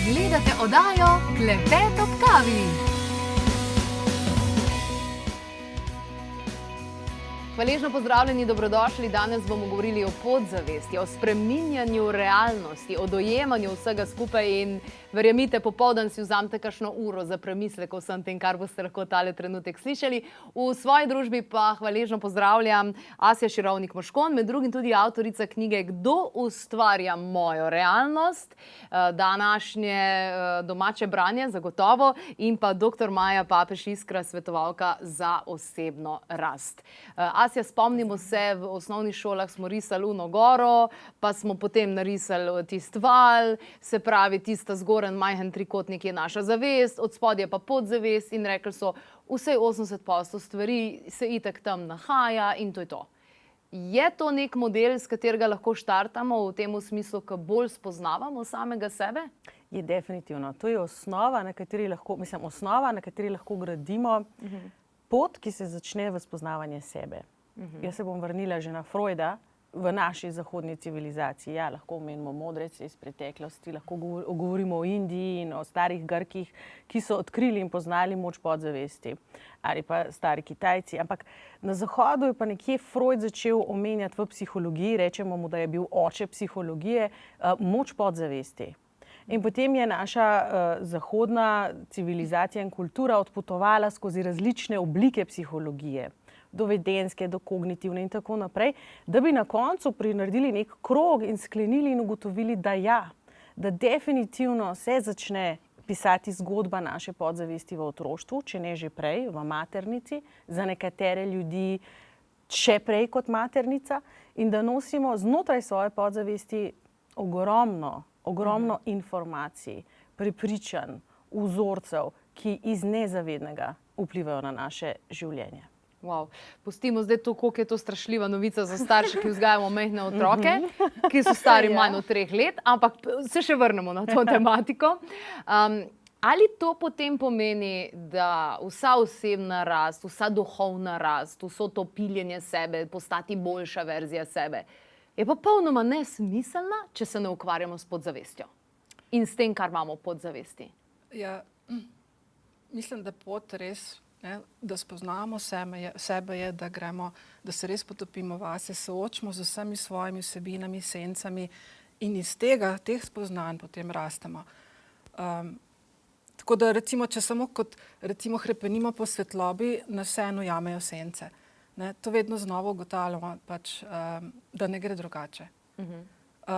Gledate oddajo Klepet ob kavi. Hvaležno pozdravljeni, dobrodošli. Danes bomo govorili o podzavesti, o spreminjanju realnosti, o dojemanju vsega skupaj in verjemite, popoldan si vzamete kakšno uro za premislek o vsem tem, kar boste lahko tale trenutek slišali. V svoji družbi pa hvaležno pozdravljam Asja Širovnik-Moškon, med drugim tudi avtorica knjige Kdo ustvarja mojo realnost, današnje domače branje zagotovo, in pa dr. Maja Papež Iskra, svetovalka za osebno rast. Asja, spomnimo se, v osnovnih šolah smo risali Uno goro, pa smo potem narisali tisti val, se pravi tista zgoren majhen trikotnik je naša zavest, od spodje pa podzavest, in rekli so, vsej 80% stvari se itak tam nahaja in to je to. Je to nek model, s katerega lahko štartamo v tem smislu, ko bolj spoznavamo samega sebe? Je definitivno. To je osnova, na kateri lahko gradimo pot, ki se začne v spoznavanje sebe. Jaz se bom vrnila že na Freuda. V naši zahodni civilizaciji, ja, lahko omenimo modrece iz preteklosti, lahko govorimo o Indiji in o starih Grkih, ki so odkrili in poznali moč podzavesti, ali pa stari Kitajci. Ampak na Zahodu je pa nekje Freud začel omenjati v psihologiji, rečemo mu, da je bil oče psihologije, moč podzavesti. In potem je naša zahodna civilizacija in kultura odpotovala skozi različne oblike psihologije, do vedenjske, do kognitivne in tako naprej, da bi na koncu naredili nek krog in sklenili in ugotovili, da ja, da definitivno se začne pisati zgodba naše podzavesti v otroštvu, če ne že prej, v maternici, za nekatere ljudi še prej kot maternica, in da nosimo znotraj svoje podzavesti ogromno informacij, prepričanj, vzorcev, ki iz nezavednega vplivajo na naše življenje. Wow. Pustimo zdaj to, koliko je to strašljiva novica za starše, ki vzgajamo majhne otroke, ki so stari manj od 3 let, ampak se še vrnemo na to tematiko. Ali to potem pomeni, da vsa osebna rast, vsa duhovna rast, vso to piljenje sebe, postati boljša verzija sebe, je popolnoma nesmiselna, če se ne ukvarjamo s podzavestjo in s tem, kar imamo v podzavesti? Ja, mislim, da pot res, da spoznamo sebe je, da gremo, da se res potopimo vase, soočimo z vsemi svojimi vsebinami, sencami in iz teh spoznanj potem rastemo. Tako da recimo, če samo kot hrepenimo po svetlobi, nas vseeno jamejo sence. To vedno znova ugotavljamo, da ne gre drugače.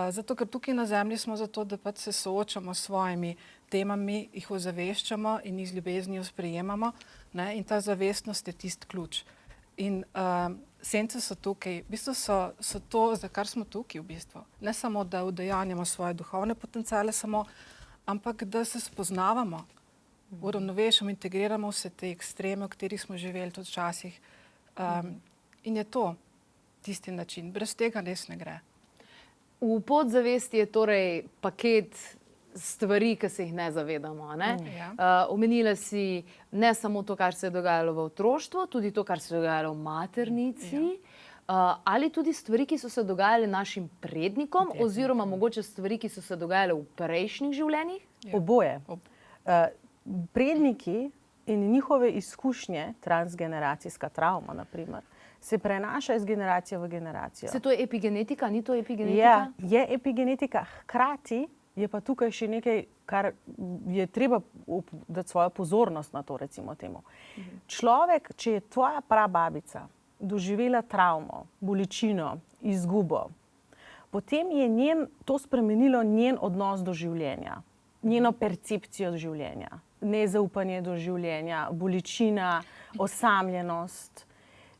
Zato, ker tukaj na zemlji smo zato, da se soočamo s svojimi temami, jih ozaveščamo in jih z ljubeznijo sprejemamo, in ta zavestnost je tisti ključ. In sence so tukaj, v bistvu so to, za kar smo tukaj v bistvu. Ne samo, da udejanjamo svoje duhovne potenciale samo, ampak da se spoznavamo, uravnovešamo, integriramo vse te ekstreme, v katerih smo živeli tudi včasih. In je to tisti način. Brez tega res ne gre. V podzavesti je torej paket stvari, ki se jih ne zavedamo. Omenila si ne samo to, kar se je dogajalo v otroštvu, tudi to, kar se je dogajalo v maternici, ali tudi stvari, ki so se dogajale našim prednikom, oziroma mogoče stvari, ki so se dogajale v prejšnjih življenjih? Oboje. Predniki in njihove izkušnje, transgeneracijska travma, na primer, se prenaša iz generacije v generacijo. Se to je epigenetika, ni to epigenetika? Ja, je epigenetika. Hkrati je pa tukaj še nekaj, kar je treba dati svojo pozornost na to, recimo temu. Človek, če je tvoja prababica doživela travmo, bolečino, izgubo, potem je to spremenilo njen odnos do življenja, njeno percepcijo do življenja, nezaupanje do življenja, bolečina, osamljenost.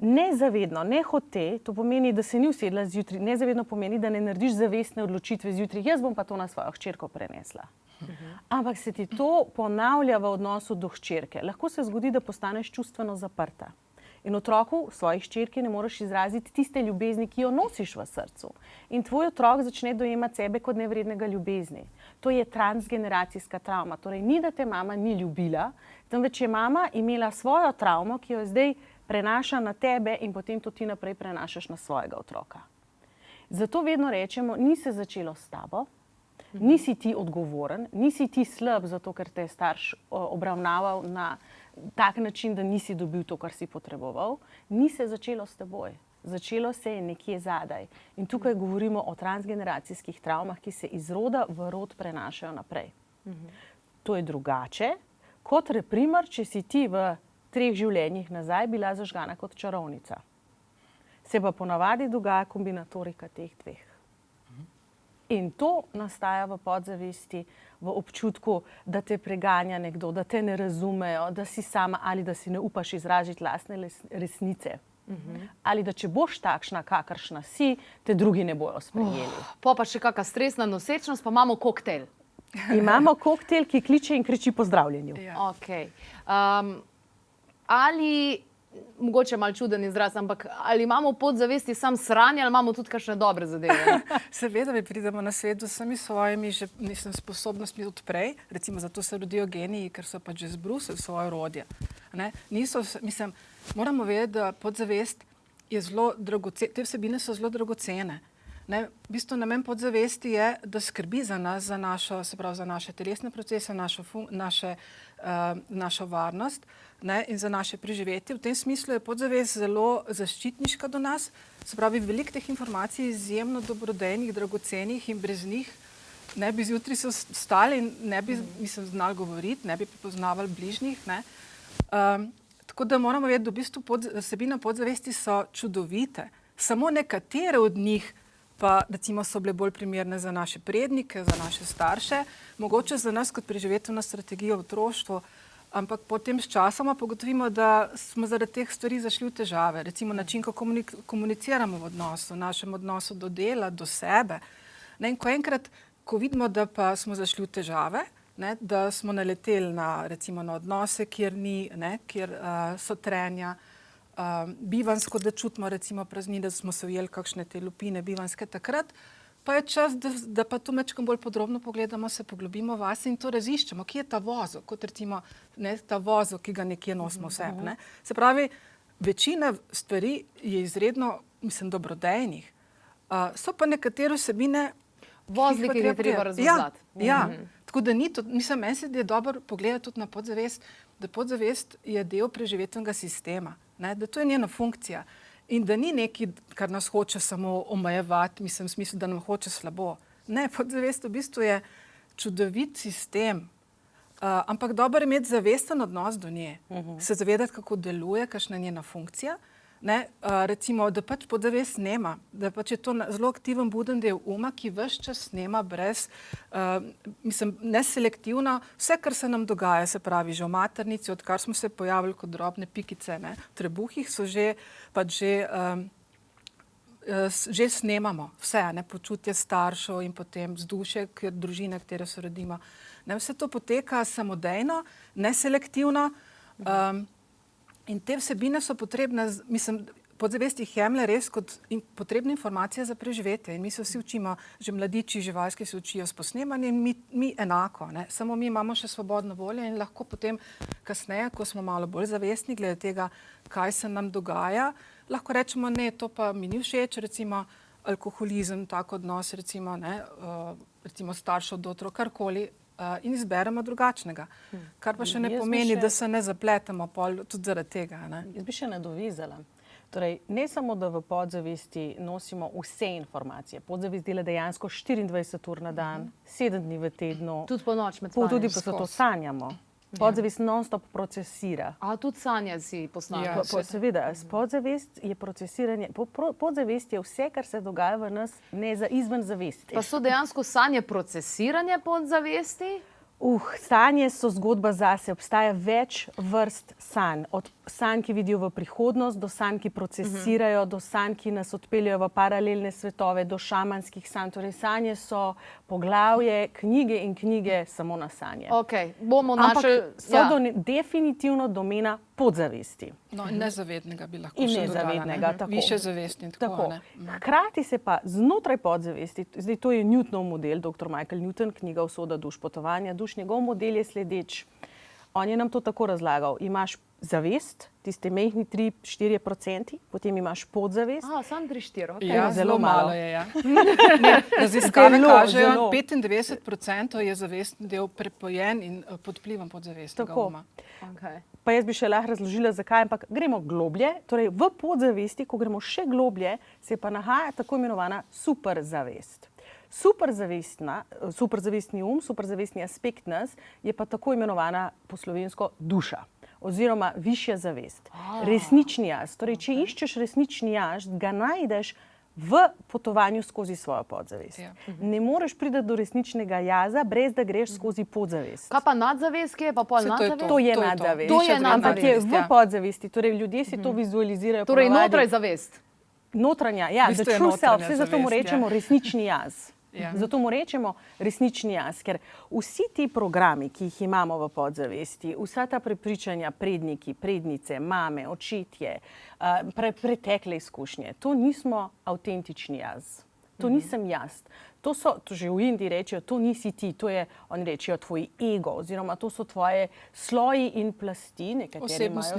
Nezavedno, ne hote, to pomeni, da se ni usedla zjutraj, nezavedno pomeni, da ne narediš zavestne odločitve zjutraj, jaz bom pa to na svojo hčerko prenesla. Ampak se ti to ponavlja v odnosu do hčerke. Lahko se zgodi, da postaneš čustveno zaprta. In otroku, svoji hčerki, ne moreš izraziti tiste ljubezni, ki jo nosiš v srcu. In tvoj otrok začne dojemati sebe kot nevrednega ljubezni. To je transgeneracijska travma. Torej, ni, da te mama ni ljubila, temveč je mama imela svojo travmo, ki jo zdaj prenaša na tebe in potem to ti naprej prenašaš na svojega otroka. Zato vedno rečemo, ni se začelo s tabo, Nisi ti odgovoren, nisi ti slab zato, ker te je starš obravnaval na tak način, da nisi dobil to, kar si potreboval. Ni se začelo s teboj. Začelo se je nekje zadaj. In tukaj govorimo o transgeneracijskih travmah, ki se iz roda v rod prenašajo naprej. To je drugače, kot primer, če si ti v 3 življenjih nazaj bila zažgana kot čarovnica. Se pa ponavadi dogaja kombinatorika teh 2. In to nastaja v podzavesti, v občutku, da te preganja nekdo, da te ne razumejo, da si sama ali da si ne upaš izraziti lastne resnice. Ali da če boš takšna, kakršna si, te drugi ne bojo sprejeli. Pa še kakšna stresna nosečnost, pa imamo koktejl. Imamo koktejl, ki kliče in kriči po zdravljenju. Okay. Ali, mogoče malo čuden izraz, ampak ali imamo v podzavesti sam sranje, ali imamo tudi kakšne dobre zadeve? Seveda mi pridemo na svet z vsemi svojimi sposobnostmi odprej, recimo zato se rodijo geniji, ker so pač že zbrusili svoje orodje. Moramo vedeti, da podzavest je zelo dragocena, te vsebine so zelo dragocene. V bistvu namen podzavesti je, da skrbi za nas, za naše telesne procese, našo varnost in za naše preživetje. V tem smislu je podzavest zelo zaščitniška do nas, se pravi, veliko teh informacij je izjemno dobrodejnih, dragocenih in brez njih ne bi zjutraj se vstali in ne bi znali govoriti, ne bi prepoznavali bližnjih. Tako da moramo vedeti, da v bistvu vsebine podzavesti so čudovite. Samo nekatere od njih pa recimo so bile bolj primerne za naše prednike, za naše starše, mogoče za nas kot preživetveno strategijo v otroštvu, ampak potem s časoma pogotovimo, da smo zaradi teh stvari zašli v težave. Recimo način, kako komuniciramo v odnosu, našem odnosu do dela, do sebe. In ko vidimo, da pa smo zašli v težave, da smo naleteli na odnose, kjer so trenja, bivanjsko, da čutimo recimo praznine, da smo se ujeli kakšne te lupine bivanjske takrat, pa je čas, da pa tu mečkam bolj podrobno pogledamo, se poglobimo vase in to raziščemo, kje je ta vozel, kot recimo ta vozel, ki ga nekje nosimo v sebi. Se pravi, večina stvari je izredno, dobrodejnih. So pa nekatere vsebine, vozli, ki jih je treba razvozlati. Tako da ni to, meni se je dobro pogledati tudi na podzavest, da podzavest je del preživetvenega sistema, da to je njena funkcija in da ni nekaj, kar nas hoče samo omejevati, v smislu, da nam hoče slabo. Ne, podzavest v bistvu je čudovit sistem, ampak dobro je imeti zavesten odnos do nje, se zavedati, kako deluje, kakšna je njena funkcija. Recimo, da pač podzavest snema, da pač je to zelo aktiven buden del uma, ki ves čas snema brez, neselektivno, vse, kar se nam dogaja, se pravi, že v maternici, odkar smo se pojavili kot drobne pikice, v trebuhih so že snemamo vse, počutje staršev in potem vzdušje družine, katere se rodimo. Vse to poteka samodejno, neselektivno, in te vsebine so potrebne, podzavest jih jemlje res kot potrebne informacije za preživetje. In mi se vsi učimo, že mladiči, živalski se učijo s posnemanjem, mi enako. Samo mi imamo še svobodno voljo in lahko potem kasneje, ko smo malo bolj zavestni glede tega, kaj se nam dogaja, lahko rečemo, ne, to pa mi ni všeč, recimo alkoholizem, tak odnos, recimo staršev do otrok, karkoli, in izberemo drugačnega. Kar pa še ne pomeni, da se ne zapletemo tudi zaradi tega. Jaz bi še nadovezala. Torej, ne samo, da v podzavesti nosimo vse informacije. Podzavest dela dejansko 24 ur na dan, 7 dni v tednu. Tudi po noč med spanjem. Tudi pa to sanjamo. Podzavest non-stop procesira. A tudi sanja si posnamemo? Seveda, podzavest je procesiranje. Podzavest je vse, kar se dogaja v nas, ne za izven zavesti. Pa so dejansko sanje procesiranje podzavesti? Sanje so zgodba zase. Obstaja več vrst sanj. Od sanj, ki vidijo v prihodnost, do sanj, ki procesirajo, do sanj, ki nas odpeljajo v paralelne svetove, do šamanskih sanj. Torej, sanje so poglavje, knjige in knjige samo na sanje. Bomo našli... Ampak so definitivno domena podzavesti. No, in nezavednega bi lahko še dodala. Tako. Više zavesti in tako. Hkrati se pa znotraj podzavesti, zdaj to je Newtonov model, dr. Michael Newton, knjiga Usoda duš, potovanja duš, njegov model je sledeč. On je nam to tako razlagal. Imaš zavest, tiste mehni 3-4%, potem imaš podzavest. Sam 3-4, okay. Ja, zelo zelo malo malo. je. Ja. Raziskave Zelo, kažejo, zelo. 95% je zavestni del prepojen in pod vplivom podzavestnega Tako. uma. Okay. Pa jaz bi še lahko razložila, zakaj, ampak gremo globlje. Torej, v podzavesti, ko gremo še globlje, se pa nahaja tako imenovana superzavest. Superzavestni superzavestni aspekt nas je pa tako imenovana po slovensko duša oziroma višja zavest. Resnični jaz. Torej, če iščeš resnični jaz, ga najdeš v potovanju skozi svojo podzavest. Ja. Ne moreš priti do resničnega jaza, brez da greš skozi podzavest. Kaj pa nadzavest, ki je pa pol Saj to je nadzavest? To je To je to. nadzavest. To je Ampak je nadzavest, v ja. podzavesti. Torej, ljudje si to vizualizirajo. Torej, ponavadi. notraj zavest. Notranja, ja, V bistvu the je true self, notranja vse zato mu zavest, rečemo ja. resnični jaz. Ja. Zato mu rečemo resnični jaz, ker vsi ti programi, ki jih imamo v podzavesti, vsa ta prepričanja, predniki, prednice, mame, očetje, pretekle izkušnje, to nismo avtentični jaz. To nisem jaz. To že v Indiji rečejo, to nisi ti, to je, oni rečejo, tvoj ego, oziroma to so tvoje sloji in plasti, nekateri imajo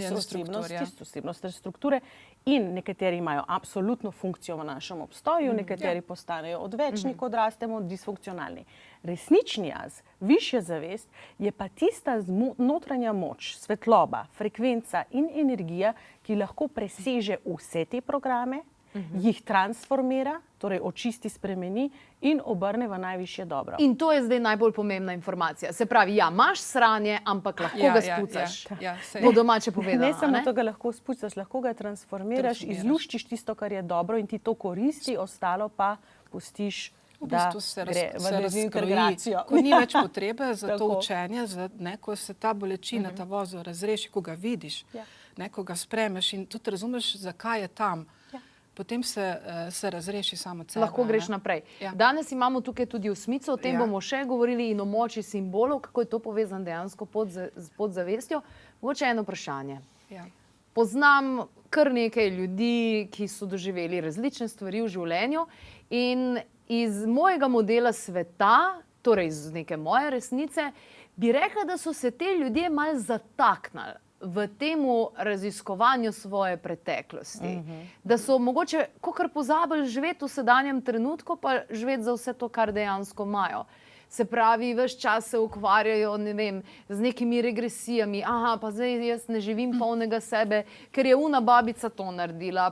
osebnostne strukture in nekateri imajo absolutno funkcijo v našem obstoju, nekateri postanejo odvečni, ko odrastemo, disfunkcionalni. Resnični jaz, višja zavest, je pa tista notranja moč, svetloba, frekvenca in energija, ki lahko preseže vse te programe, jih transformira, torej očisti, spremeni in obrne v najvišje dobro. In to je zdaj najbolj pomembna informacija. Se pravi, ja, imaš sranje, ampak lahko ga spucaš. Po domače povedano. Ne samo to ga lahko spucaš, lahko ga transformiraš, izluščiš tisto, kar je dobro in ti to koristi, ostalo pa pustiš, da gre v dezintegracijo. Ko ni več potrebe za to Tako. učenje, ko se ta bolečina, ta vozel razreši, ko ga vidiš, ko ga spremeš in tudi razumeš, zakaj je tam. Potem se razreši samo sebe. Lahko greš naprej. Ja. Danes imamo tukaj tudi osmico, o tem Ja. bomo še govorili in o moči simbolov, kako je to povezano dejansko s podzavestjo. Mogoče eno vprašanje. Ja. Poznam kar nekaj ljudi, ki so doživeli različne stvari v življenju in iz mojega modela sveta, torej iz neke moje resnice, bi rekla, da so se te ljudje malo zataknili v temu raziskovanju svoje preteklosti. Da so mogoče kakor pozabili živeti v sedanjem trenutku, pa živeti za vse to, kar dejansko imajo. Se pravi, ves čas se ukvarjajo, ne vem, z nekimi regresijami. Aha, pa zdaj jaz ne živim polnega sebe, ker je una babica to naredila,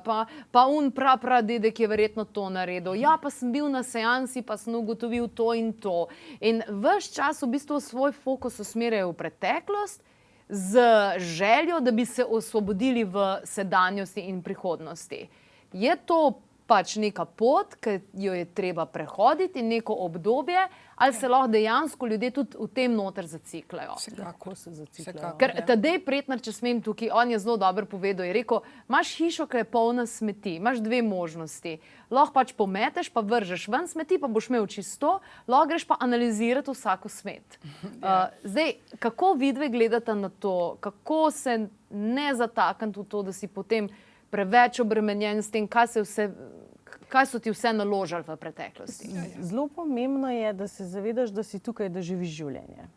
pa un pradedek je verjetno to naredil. Ja, pa sem bil na seansi, pa sem ugotovil to in to. In ves čas v bistvu svoj fokus usmerjajo v preteklost, z željo, da bi se osvobodili v sedanjosti in prihodnosti. Je to pač neka pot, ki jo je treba prehoditi in neko obdobje, ali se lahko dejansko ljudje tudi v tem noter zaciklajo? Kako se zaciklajo? Ker Tadej Pretnar, če smem tukaj, on je zelo dobro povedal, je rekel, imaš hišo, ki je polna smeti, imaš dve možnosti. Lahko pač pometeš, pa vržeš ven smeti, pa boš imel čisto, lahko greš pa analizirati vsako smet. Zdaj, kako vidve gledate na to, kako se ne zatakniti v to, da si potem preveč obremenjen s tem, kaj so ti vse naložili v preteklosti? Zelo pomembno je, da se zavedaš, da si tukaj, da živiš življenje.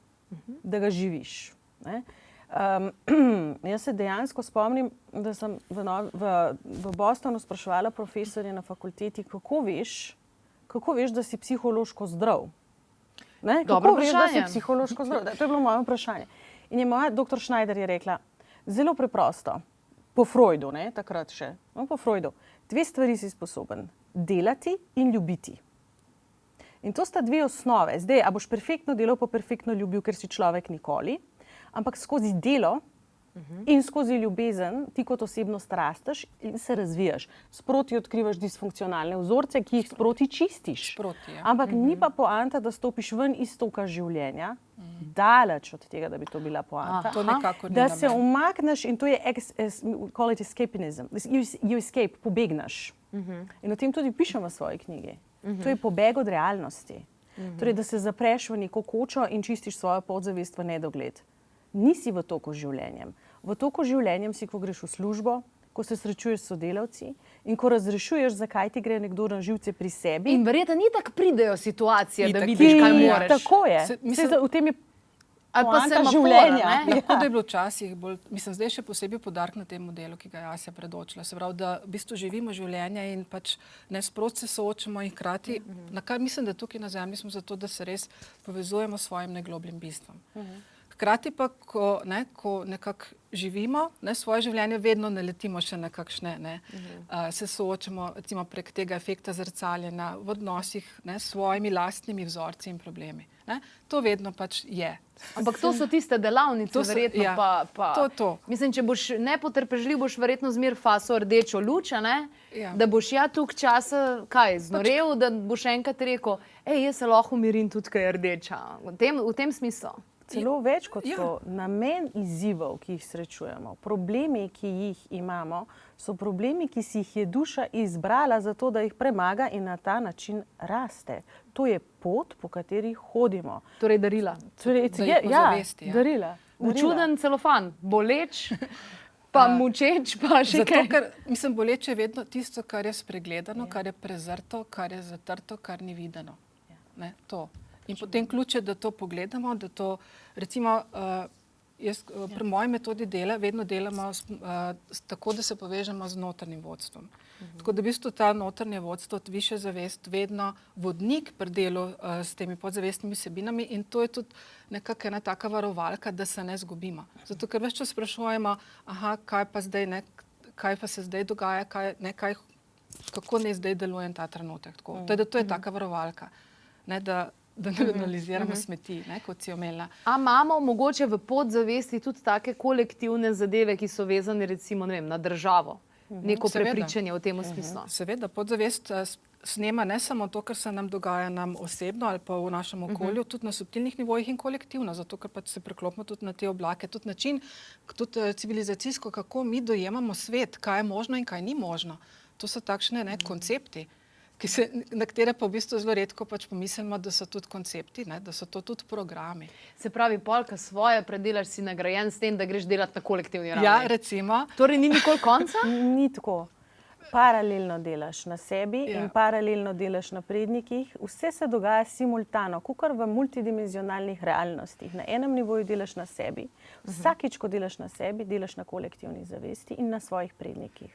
Da ga živiš. Ne? Jaz se dejansko spomnim, da sem v Bostonu spraševala profesorje na fakulteti, kako veš, da si psihološko zdrav. Ne? Kako veš, da si psihološko zdrav? To je bilo moje vprašanje. In je moja dr. Schneider je rekla, zelo preprosto, po Freudu, ne, takrat še, no, po Freudu, dve stvari si sposoben, delati in ljubiti. In to sta dve osnove. Zdaj, a boš perfektno delal, pa perfektno ljubil, ker si človek nikoli, ampak skozi delo in skozi ljubezen ti kot osebnost rasteš in se razvijaš. Sproti odkrivaš disfunkcionalne vzorce, ki jih sproti čistiš. Sproti, ja. Ampak ni pa poanta, da stopiš ven iz toka življenja, daleč od tega, da bi to bila poanta. To nikakor ni Da se namen. umakneš in to je call it escapism. You escape, pobegneš. In o tem tudi pišem v svoji knjigi. To je pobeg od realnosti. Torej, da se zapreš v neko kočo in čistiš svojo podzavest v nedogled. Nisi v toku z življenjem. V toku z življenjem si, ko greš v službo, ko se srečuješ s sodelavci in ko razrešuješ, zakaj ti gre nekdo na živce pri sebi. In verjetno ni tako pridejo situacije, da Itak vidiš, kaj pridejo. moraš. Tako je. Se- mislim- V tem je Ali pa poanta semafora, življenja. ne? Lahko da je bilo včasih bolj, mislim, zdaj še posebej poudarek na tem modelu, ki ga je Asja predočila. Se pravi, da v bistvu živimo življenje in pač nesprot se soočamo in hkrati, na kar mislim, da tukaj na Zemlji smo zato, da se res povezujemo s svojim najglobljim bistvom. Hkrati pa, ko nekako živimo svoje življenje, vedno naletimo še na kakšne, se soočamo recimo prek tega efekta zrcaljenja v odnosih s svojimi lastnimi vzorci in problemi. Ne? To vedno pač je. Ampak to so tiste delavnice, To so- verjetno ja, pa. to. Mislim, če boš nepotrpežljiv, boš verjetno zmer faso rdečo luč, a ne? Ja. Da boš toliko časa, znorel, da boš enkrat rekel, jaz se lahko umirim tudi, kaj je rdeča. V tem smislu. Celo več kot Ja. to, namen izzivov, ki jih srečujemo, problemi, ki jih imamo, so problemi, ki si jih je duša izbrala zato, da jih premaga in na ta način raste. To je pot, po kateri hodimo. Torej, darila. Torej, Da jih pozavesti, ja. darila. Učuden celofan, boleč, pa mučeč, pa še Zato, kaj. ker mislim, boleče je vedno tisto, kar je spregledano, kar je prezrto, kar je zatrto, kar ni videno. Ne, to. In potem ključ je, da to pogledamo, da to, recimo, jaz pri moji metodi dela vedno delamo tako, da se povežemo z notranjim vodstvom. Tako da v bistvu ta notranje vodstvo, višja zavest, vedno vodnik pri delu s temi podzavestnimi vsebinami in to je tudi nekako ena taka varovalka, da se ne zgubimo. Zato, ker ves čas sprašujemo, kaj pa zdaj, kaj pa se zdaj dogaja, kako naj zdaj delujem ta trenutek. Tako. To je taka varovalka, ne, da ne analiziramo smeti, kot si omenila. A imamo mogoče v podzavesti tudi take kolektivne zadeve, ki so vezane recimo, ne vem, na državo? Neko Seveda. prepričanje v tem smislu. Seveda, podzavest snema ne samo to, kar se nam dogaja nam osebno ali pa v našem okolju, tudi na subtilnih nivojih in kolektivno, zato ker pač se preklopimo tudi na te oblake, tudi način, tudi civilizacijsko, kako mi dojemamo svet, kaj je možno in kaj ni možno. To so takšne koncepti, na katere pa v bistvu zelo redko pač pomislimo, da so tudi koncepti, da so to tudi programi. Se pravi, polka svoje predelaš, si nagrajen s tem, da greš delati na kolektivni ravni. Ja, recimo. Torej ni nikoli konca? Ni tako. Paralelno delaš na sebi in paralelno delaš na prednikih. Vse se dogaja simultano, kakor v multidimenzionalnih realnostih. Na enem nivoju delaš na sebi. Vsakič, ko delaš na sebi, delaš na kolektivni zavesti in na svojih prednikih.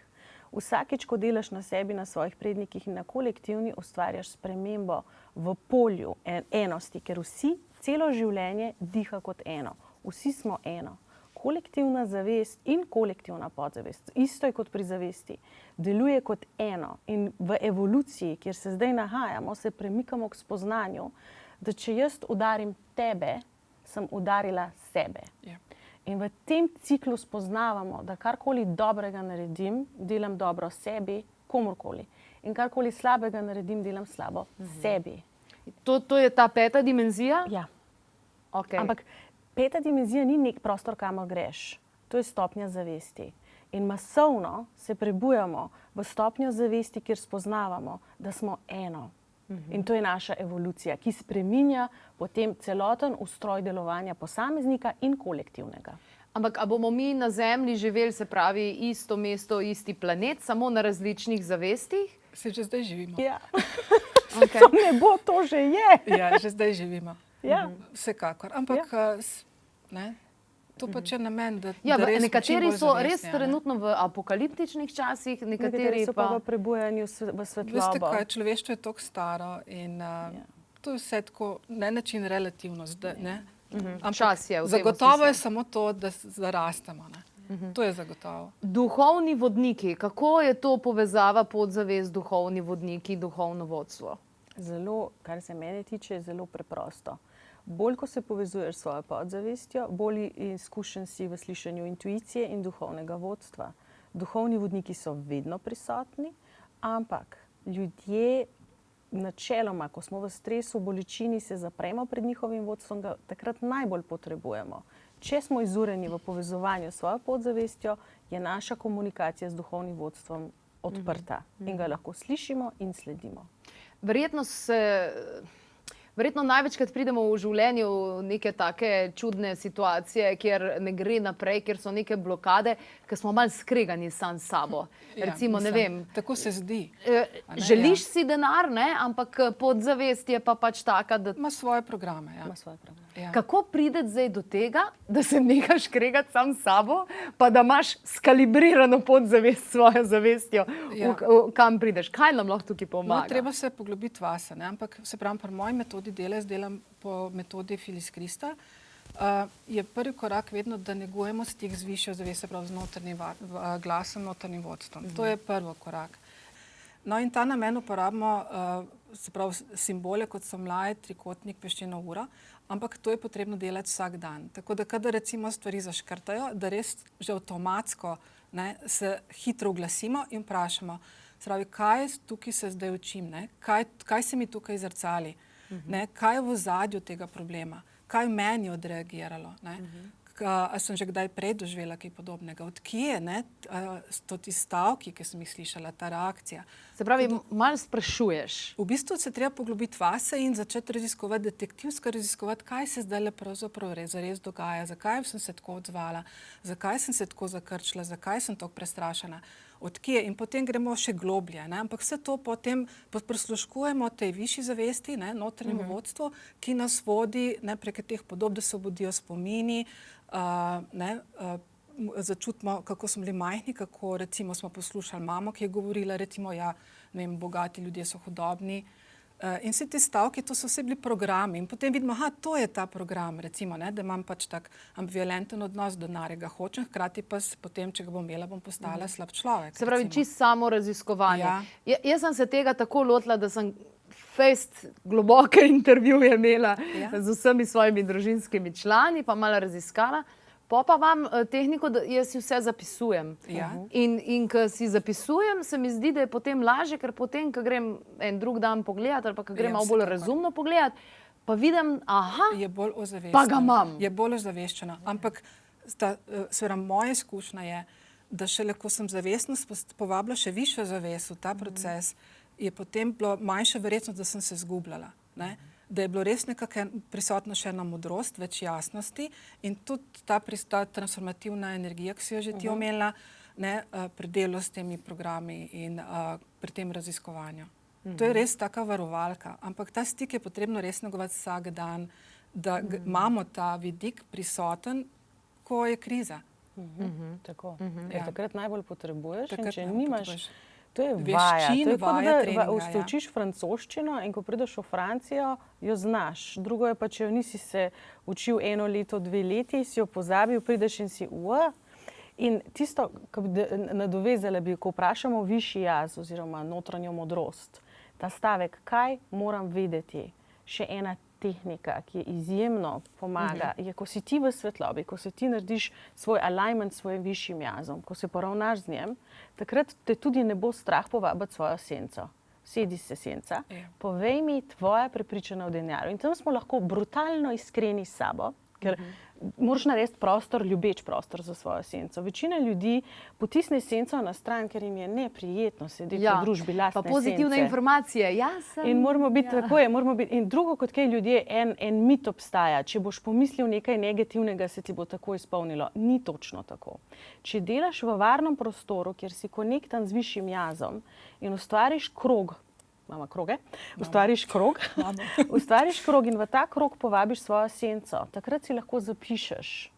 Vsakič, ko delaš na sebi, na svojih prednikih in na kolektivni, ustvarjaš spremembo v polju enosti, ker vsi celo življenje diha kot eno. Vsi smo eno. Kolektivna zavest in kolektivna podzavest, isto je kot pri zavesti, deluje kot eno. In v evoluciji, kjer se zdaj nahajamo, se premikamo k spoznanju, da če jaz udarim tebe, sem udarila sebe. Ja. In v tem ciklu spoznavamo, da karkoli dobrega naredim, delam dobro sebi, komorkoli. In karkoli slabega naredim, delam slabo sebi. To je ta peta dimenzija? Ja. Okay. Ampak peta dimenzija ni nek prostor, kamor greš. To je stopnja zavesti. In masovno se prebujamo v stopnjo zavesti, kjer spoznavamo, da smo eno. In to je naša evolucija, ki spreminja potem celoten ustroj delovanja posameznika in kolektivnega. Ampak a bomo mi na Zemlji živeli, se pravi, isto mesto, isti planet, samo na različnih zavestih? Se že zdaj živimo. Ja. Okay. To ne bo, to že je. Ja, že zdaj živimo. Ja. Vsekakor. Ampak to pač je namen, da Ja, da res nekateri čim bolj so zavestni, res trenutno v apokaliptičnih časih, nekateri so pa v prebujanju v Veste svetlobo. kaj, človeštvo je tako staro in to je vse tako na način relativno. Ampak Čas je v tem zagotovo je smislu. samo to, da zarastemo. To je zagotovo. Duhovni vodniki, kako je to povezava podzavest, duhovni vodniki, duhovno vodstvo? Zelo, kar se mene tiče, je zelo preprosto. Bolj, ko se povezuješ s svojo podzavestjo, bolj izkušen si v slišanju intuicije in duhovnega vodstva. Duhovni vodniki so vedno prisotni, ampak ljudje načeloma, ko smo v stresu, bolečini, se zapremo pred njihovim vodstvom, ga takrat najbolj potrebujemo. Če smo izurjeni v povezovanju s svojo podzavestjo, je naša komunikacija z duhovnim vodstvom odprta in ga lahko slišimo in sledimo. Verjetno se verjetno največkrat pridemo v življenju v neke take čudne situacije, kjer ne gre naprej, kjer so neke blokade, ker smo malo skregani sam s sabo. Recimo, ne vem, Tako se zdi. želiš si denar, ne, ampak podzavest je pa pač taka, da Ima svoje programe. Ja. Ima svoje programe. Ja. kako prideti zdaj do tega, da se nehaš kregati sam s sabo, pa da imaš skalibrirano podzavest s svojo zavestjo, Ja. kam prideš? Kaj nam lahko tukaj No, pomaga? treba se poglobiti vase, ne? Ampak se pravi, pri moji metodi dela, jaz delam po metodi Phyllis Krista, je prvi korak vedno, da negujemo stik z višjo zavestjo, prav z notranjim glasom, notranjim vodstvom. To je prvi korak. No in ta namen uporabimo se pravi simbole, kot so mlaj, trikotnik, peščena ura, ampak to je potrebno delati vsak dan. Tako da, kadar recimo stvari zaškrtajo, da res že avtomatsko se hitro oglasimo in vprašamo, se pravi, kaj tukaj se zdaj učim, ne? Kaj se mi tukaj zrcali, ne? Kaj je v ozadju tega problema, kaj v meni je odreagiralo, ne? A sem že kdaj prej doživela kaj podobnega, od kje so ti stavki, ki sem jih slišala, ta reakcija. Se pravi, malo sprašuješ. V bistvu se treba poglobiti vase in začeti raziskovati, detektivsko raziskovati, kaj se zdaj pravzaprav zares dogaja, zakaj sem se tako odzvala, zakaj sem se tako zakrčila, zakaj sem tako prestrašena, od kje. In potem gremo še globlje. Ne? Ampak vse to potem prisluškujemo tej višji zavesti, notranjemu vodstvu, ki nas vodi prek teh podob, da se obudijo spomini, začutimo, kako smo bili majhni, kako recimo smo poslušali mamo, ki je govorila, recimo, ja, ne vem, bogati ljudje so hudobni. In vsi ti stavki, to so vse bili programi. In potem vidimo, to je ta program, recimo, da imam pač tak ambivalenten odnos do denarja, ga hočem, hkrati pa potem, če ga bom imela, bom postala slab človek. Se pravi, čisto samo raziskovanje. Ja. Jaz sem se tega tako lotila, da sem fejst globoke intervjuje imela z vsemi svojimi družinskimi člani, pa malo raziskala. Pa imam tehniko, da jaz si vse zapisujem. Ja. In ko si zapisujem, se mi zdi, da je potem lažje, ker potem, ko grem en drug dan pogledati ali pa ko grem malo bolj razumno pogledati, pa vidim, je bolj ozaveščeno. pa ga imam. Je bolj ozaveščeno. Ampak moja izkušnja je, da šele ko sem zavestno povabila še višjo zavest v ta proces, je potem bilo manjša verjetnost, da sem se izgubljala. Ne? Da je bilo res nekako prisotno še ena modrost, več jasnosti in tudi ta transformativna energija, ki si jo že ti omenila, pri delu s temi programi in pri tem raziskovanju. To je res taka varovalka, ampak ta stik je potrebno res negovati vsak dan, da imamo ta vidik prisoten, ko je kriza. Tako. Takrat najbolj potrebuješ, Takrat in če najbolj nimaš, potrebuješ. to je Veščin, vaja. To je kot vaja, da treninga, ja. učiš francoščino in ko prideš v Francijo, jo znaš. Drugo je pa, če jo nisi se učil 1 leto, 2 leti, si jo pozabil, prideš in si In tisto, kar bi nadovezala, ko vprašamo višji jaz oziroma notranjo modrost, ta stavek, kaj moram vedeti, še ena tehnika, ki je izjemno pomaga, je, ko si ti v svetlobi, ko se ti narediš svoj alignment s svojim višjim jazom, ko se poravnaš z njem, takrat te tudi ne bo strah povabiti svojo senco. Sedi se senca, povej mi tvoja prepričanja o denarju. In tam smo lahko brutalno iskreni s sabo, ker moraš narediti prostor, ljubeč prostor za svojo senco. Večina ljudi potisne senco na stran, ker jim je neprijetno sedeti v družbi lastne sence. Pa pozitivne informacije, In moramo biti tako je, moramo biti. In drugo, kot kaj ljudje, en mit obstaja. Če boš pomislil nekaj negativnega, se ti bo tako izpolnilo. Ni točno tako. Če delaš v varnem prostoru, kjer si konektan z višjim jazom in ustvariš krog, imamo kroge, ustvariš krog in v ta krog povabiš svojo senco, takrat si lahko zapišeš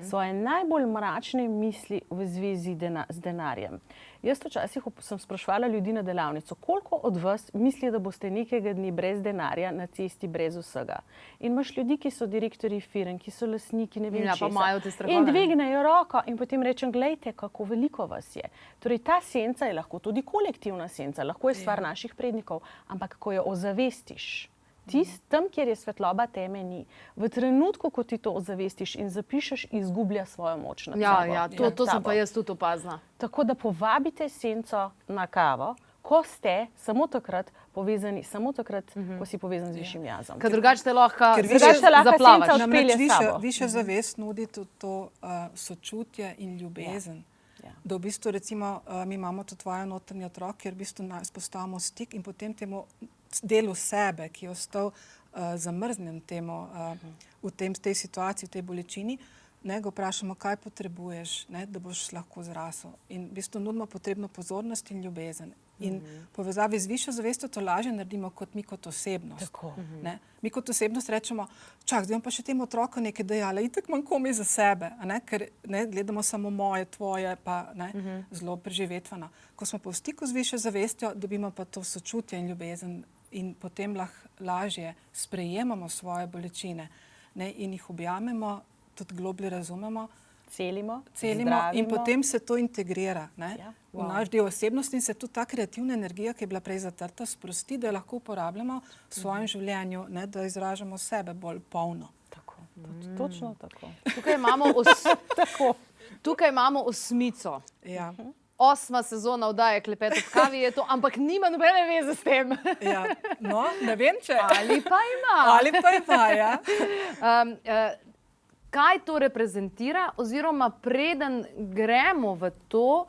svoje najbolj mračne misli v zvezi z denarjem. Jaz včasih sem spraševala ljudi na delavnico, koliko od vas misli, da boste nekega dni brez denarja na cesti, brez vsega. In imaš ljudi, ki so direktorji firm, ki so lastniki, ne vem česa. In dvignejo roko in potem rečem, glejte, kako veliko vas je. Torej, ta senca je lahko tudi kolektivna senca, lahko je stvar naših prednikov, ampak ko jo ozavestiš, tam, kjer je svetloba, teme ni. V trenutku, ko ti to ozavestiš in zapišeš, izgublja svojo moč nad sabo. To sem pa jaz tudi opazila. Tako da povabite senco na kavo, ko ste samo takrat povezani, ko si povezan z višjim jazom. Ker drugače te lahko zaplavaš. Višja zavest nudi tudi to sočutje in ljubezen. Da v bistvu, recimo, mi imamo to tvoje notranje otroke, kjer v bistvu spostavimo stik in potem temu delu sebe, ki je ostal zamrznem temu, v tej situaciji, v tej bolečini, ne, ga vprašamo, kaj potrebuješ, ne, da boš lahko zrasel. In v bistvu nudimo potrebno pozornost in ljubezen. In povezavi z višjo zavestjo to lažje naredimo kot mi kot osebnost. Tako. Ne. Mi kot osebnost rečemo, čak, zdaj bom pa še temu otroku nekaj dejala, itak imam komaj za sebe, a ne, ker ne, gledamo samo moje, tvoje, pa ne, zelo preživetvano. Ko smo pa v stiku z višjo zavestjo, dobimo pa to sočutje in ljubezen in potem lažje sprejemamo svoje bolečine, ne, in jih objamemo, tudi globlje razumemo, Celimo in potem se to integrira, ne, v naš del osebnosti in se tudi ta kreativna energija, ki je bila prej zatrta, sprosti, da jo lahko uporabljamo v svojem življenju, ne, da izražamo sebe bolj polno. Tako, točno tako. Tukaj imamo osmico. Ja. 8. sezona oddaje Klepet ob kavi je to, ampak nima nobene veze s tem. Ja. No, ne vem, če. Ali pa ima. Ali pa ima, ja. Kaj to reprezentira, oziroma preden gremo v to,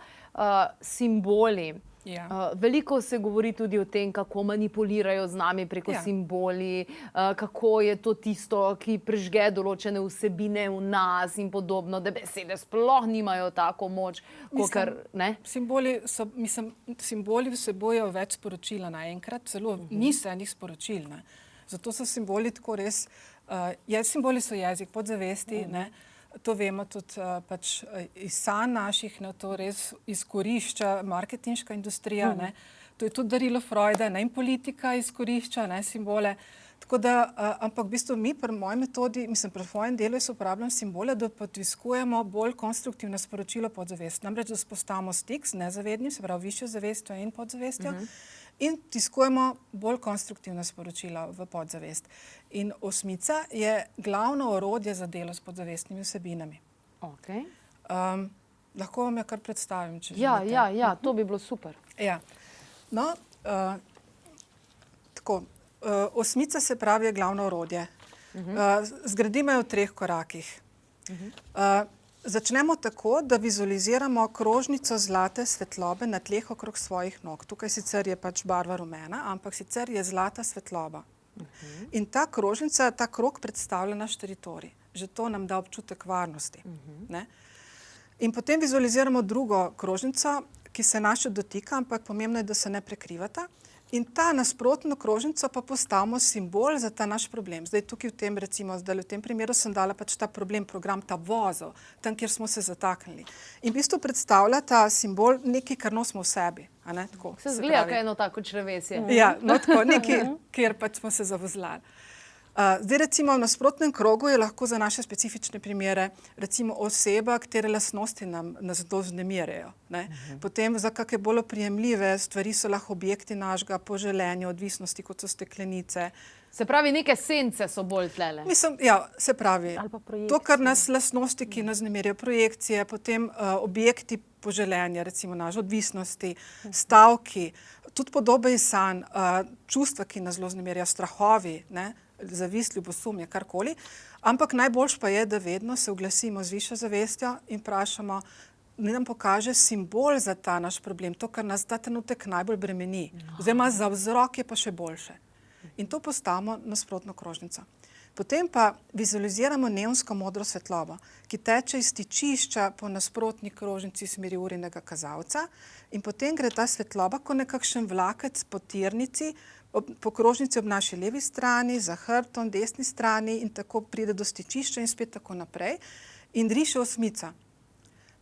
simboli. Ja. Veliko se govori tudi o tem, kako manipulirajo z nami preko simboli, kako je to tisto, ki prižge določene vsebine v nas in podobno, da besede sploh nimajo tako moč, kakor, ne? Simboli vsebojo več sporočila naenkrat, celo niz enih sporočil, ne. Zato so simboli tako res, simboli so jezik podzavesti, ne. To vemo tudi pač iz sanj naših, ne, to res izkorišča marketinška industrija, ne. To je tudi darilo Freuda, ne, in politika izkorišča, ne, simbole. Tako da, ampak v bistvu mi pri moji metodi, pri svojem delu jaz uporabljam simbole, da podviskujemo bolj konstruktivno sporočilo podzavest. Namreč, da vzpostavimo stik z nezavednim, se pravi višjo zavestjo in podzavestjo, in tiskujemo bolj konstruktivna sporočila v podzavest. In osmica je glavno orodje za delo s podzavestnimi vsebinami. Okay. Lahko vam jo kar predstavim, če želite. Ja, to bi bilo super. Ja. No, tako, osmica se pravi je glavno orodje. Zgradimo jo v 3 korakih. Začnemo tako, da vizualiziramo krožnico zlate svetlobe na tleh okrog svojih nog. Tukaj sicer je pač barva rumena, ampak sicer je zlata svetloba. In ta krožnica, ta krog predstavlja naš teritorij. Že to nam da občutek varnosti. Ne? In potem vizualiziramo drugo krožnico, ki se naše dotika, ampak pomembno je, da se ne prekrivata. In ta nasprotno krožnico pa postavimo simbol za ta naš problem. Zdaj tukaj v tem primeru sem dala pač ta problem, program, ta vozel, tam, kjer smo se zataknili. In v bistvu predstavlja ta simbol nekaj, kar nosimo v sebi. A ne? Tako, se zgleda, kaj je eno tako črevesje. Ja, no tako, nekaj, kjer pač smo se zavozlali. Zdaj recimo v nasprotnem krogu je lahko za naše specifične primere recimo oseba, katere lastnosti nas zelo vznemirjajo. Potem za kakšne bolj oprijemljive stvari so lahko objekti našega poželenja, odvisnosti, kot so steklenice. Se pravi, neke sence so bolj tlele. Se pravi, to, kar nas lastnosti, ki nas vznemirjajo, projekcije, potem objekti poželenja, recimo naše odvisnosti, stavki, tudi podobe iz sanj, čustva, ki nas zelo vznemirjajo, strahovi, ne? Zavist, ljubosumje, karkoli. Ampak najboljše pa je, da vedno se oglasimo z višjo zavestjo in vprašamo, naj nam pokaže simbol za ta naš problem, to, kar nas ta trenutek najbolj bremeni. Oziroma za vzrok je pa še boljše. In to postavimo nasprotno krožnico. Potem pa vizualiziramo neonsko modro svetlobo, ki teče iz stičišča po nasprotni krožnici smeri urinega kazalca in potem gre ta svetloba kot nekakšen vlakec po tirnici, po krožnici ob naši levi strani, za hrbtom, desni strani in tako pride do stičišča in spet tako naprej in riše osmica.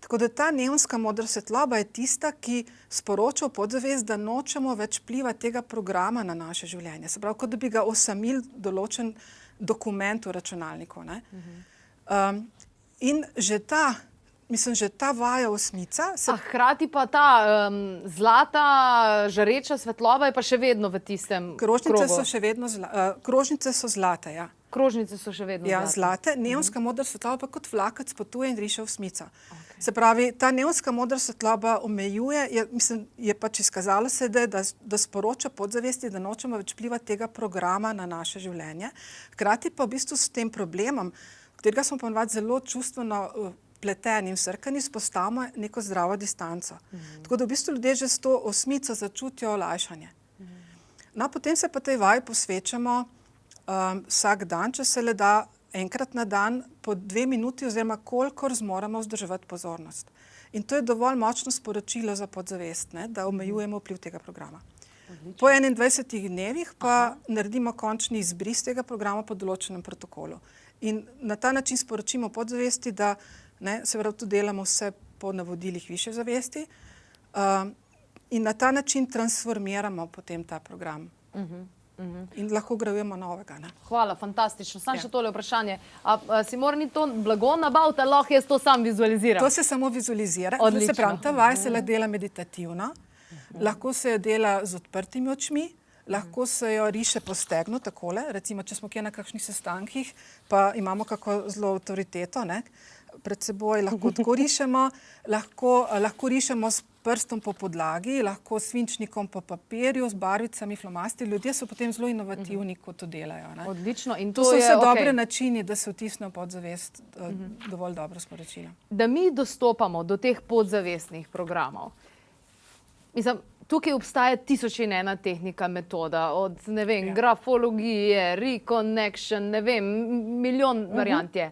Tako da ta neonska modra svetloba je tista, ki sporoča v podzavest, da nočemo več vpliva tega programa na naše življenje. Se pravi, kot da bi ga osamil določen dokument v računalniku. Ne? In že ta vaja osmica... Hkrati pa ta zlata žareča svetloba je pa še vedno v tistem krogu. Krožnice so zlate, ja. Krožnice so še vedno zlate. Ja, zlate. Neonska modra svetloba pa kot vlakec potuje in riše osmica. Se pravi, ta neonska modra svetloba omejuje, je pač izkazalo se, da sporoča podzavesti, da nočemo več vplivati tega programa na naše življenje. Hkrati pa v bistvu s tem problemom, katerega smo ponovadi zelo čustveno pleteni in vsrkani, spostavimo neko zdravo distanco. Tako da v bistvu ljudje že s to osmico začutijo olajšanje. No, potem se pa tej vaji posvečamo vsak dan, če se le da, enkrat na dan, po 2 minuti oziroma kolikor zmoremo vzdrževati pozornost. In to je dovolj močno sporočilo za podzavest, ne, da omejujemo vpliv tega programa. Po 21 dnevih pa naredimo končni izbris tega programa po določenem protokolu. In na ta način sporočimo podzavesti, da se pravi, tudi delamo vse po navodilih višje zavesti in na ta način transformiramo potem ta program. In lahko grajujemo novega. Ne? Hvala, fantastično. Samo še tole vprašanje. A si mora ni to blago nabaviti, ali lahko jaz to sam vizualiziram? To se samo vizualizira. Odlično. Se pravi, ta vaja se lahko dela meditativno, lahko se jo dela z odprtimi očmi, lahko se jo riše po stegnu, takole, recimo, če smo kje na kakšnih sestankih, pa imamo kako zelo avtoriteto, ne, pred seboj, lahko tako rišemo, lahko rišemo s prstom po podlagi, lahko s svinčnikom po papirju, z barvicami, flamasti. Ljudje so potem zelo inovativni, ko to delajo. Ne. Odlično. In To so vse dobre načini, da se vtisne v podzavest dovolj dobro sporočilo. Da mi dostopamo do teh podzavestnih programov. Mislim, tukaj obstaja 1001 tehnika, metoda, od, ne vem, grafologije, reconnection, ne vem, milijon variant je.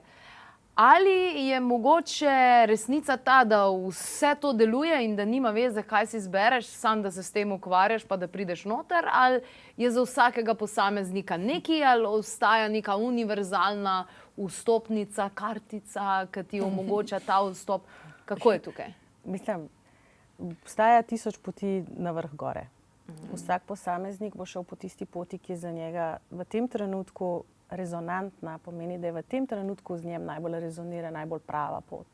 Ali je mogoče resnica ta, da vse to deluje in da nima veze, kaj si izbereš, sam da se s tem ukvarjaš, pa da prideš noter, ali je za vsakega posameznika nekaj, ali ostaja neka univerzalna vstopnica, kartica, ki ti omogoča ta vstop? Kako je tukaj? Mislim, obstaja 1000 poti na vrh gore. Vsak posameznik bo šel po tisti poti, ki je za njega v tem trenutku rezonantna, pomeni, da je v tem trenutku z njem najbolj rezonira, najbolj prava pot.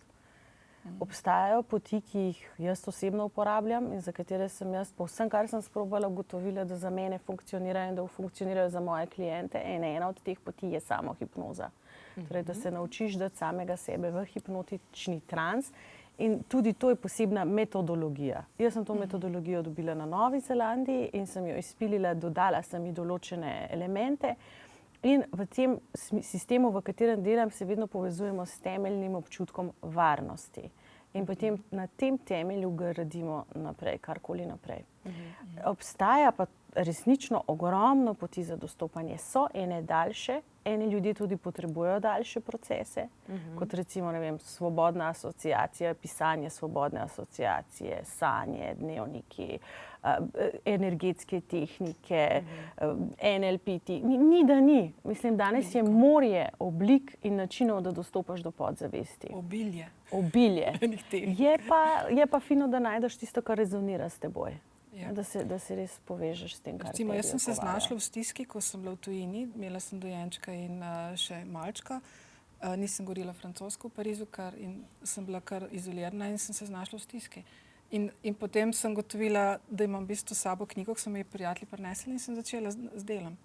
Obstajajo poti, ki jih jaz osebno uporabljam in za katere sem jaz po vsem, kar sem sprobala, ugotovila, da za mene funkcionirajo in da funkcionirajo za moje kliente. In ena od teh poti je samohipnoza. Torej, da se naučiš dati samega sebe v hipnotični trans. In tudi to je posebna metodologija. Jaz sem to metodologijo dobila na Novi Zelandiji in sem jo izpilila, dodala sem ji določene elemente. In v tem sistemu, v katerem delam, se vedno povezujemo s temeljnim občutkom varnosti. In potem na tem temelju gradimo naprej, karkoli naprej. Obstaja pa resnično ogromno poti za dostopanje. So ene daljše, eni ljudje tudi potrebujejo daljše procese, kot recimo, ne vem, svobodna asociacija, pisanje svobodne asociacije, sanje, dnevniki, energetske tehnike, NLP. Ni da ni. Mislim, danes je morje oblik in načinov, da dostopaš do podzavesti. Obilje. Je pa fino, da najdeš tisto, kar rezonira s teboj. Da se res povežeš s tem, kar Recimo, jaz sem se znašla v stiski, ko sem bila v tujini, imela sem dojenčka in še malčka. Nisem govorila francosko v Parizu in sem bila kar izolirana in sem se znašla v stiski. In potem sem gotovila, da imam v bistvu sabo knjigo, ki so mi prijatelji prinesli in sem začela z delom.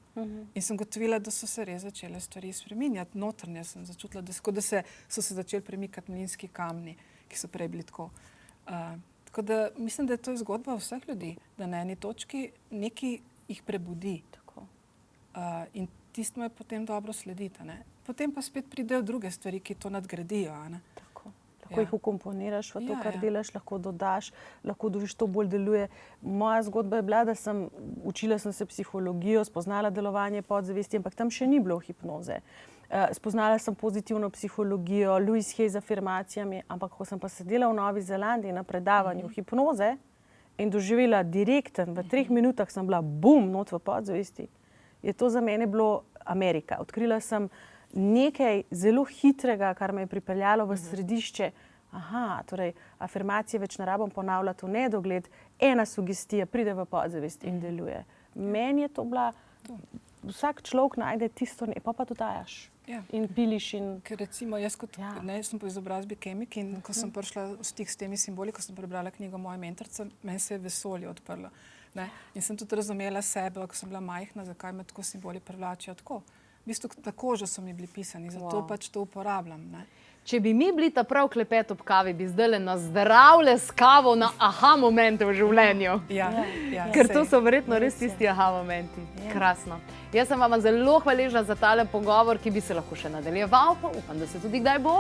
In sem gotovila, da so se res začele stvari spreminjati. Notranje sem začutila, da so se začeli premikati mlinski kamni, ki so prej bili tako. Tako da mislim, da je to zgodba vseh ljudi, da na eni točki nekaj jih prebudi. In tisto je potem dobro slediti. Potem pa spet pridejo druge stvari, ki to nadgradijo. Lahko jih ukomponiraš v to, kar delaš, lahko dodaš, lahko dobiš, to bolj deluje. Moja zgodba je bila, da učila sem se psihologijo, spoznala delovanje podzavesti, ampak tam še ni bilo hipnoze. Spoznala sem pozitivno psihologijo, Louis Hay z afirmacijami, ampak ko sem pa sedela v Novi Zelandiji na predavanju hipnoze in doživela direkten, v 3 minutah sem bila bum, not v podzavesti, je to za mene bilo Amerika. Odkrila sem nekaj zelo hitrega, kar me je pripeljalo v središče. Torej, afirmacije več ne rabim ponavljati v nedogled, ena sugestija pride v podzavest in deluje. Meni je to bila, vsak človek najde tisto, pa dodajaš. In piliš. Ker recimo jaz sem po izobrazbi kemik in ko sem prišla v stik s temi simboli, ko sem prebrala knjigo Moja mentorica, meni se je vesolje odprlo. In sem tudi razumela sebe, ko sem bila majhna, zakaj me tako simboli privlačijo tako. V bistvu tako že so mi bili pisani, zato pač to uporabljam. Če bi mi bili ta prav klepet ob kavi, bi zdaj nazdravile s kavo na aha momente v življenju. Ja, Ker to so verjetno res tisti aha momenti. Krasno. Jaz sem vam zelo hvaležna za tale pogovor, ki bi se lahko še nadaljeval, pa upam, da se tudi kdaj bo.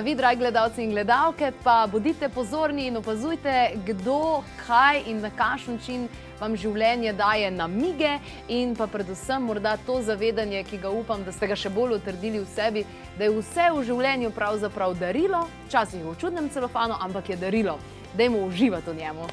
Vi, dragi gledalci in gledalke, pa bodite pozorni in opazujte, kdo, kaj in na kakšen način vam življenje daje namige in pa predvsem morda to zavedanje, ki ga upam, da ste ga še bolj utrdili v sebi, da je vse v življenju pravzaprav darilo, včasih v čudnem celofanu, ampak je darilo. Dajmo uživati v njemu.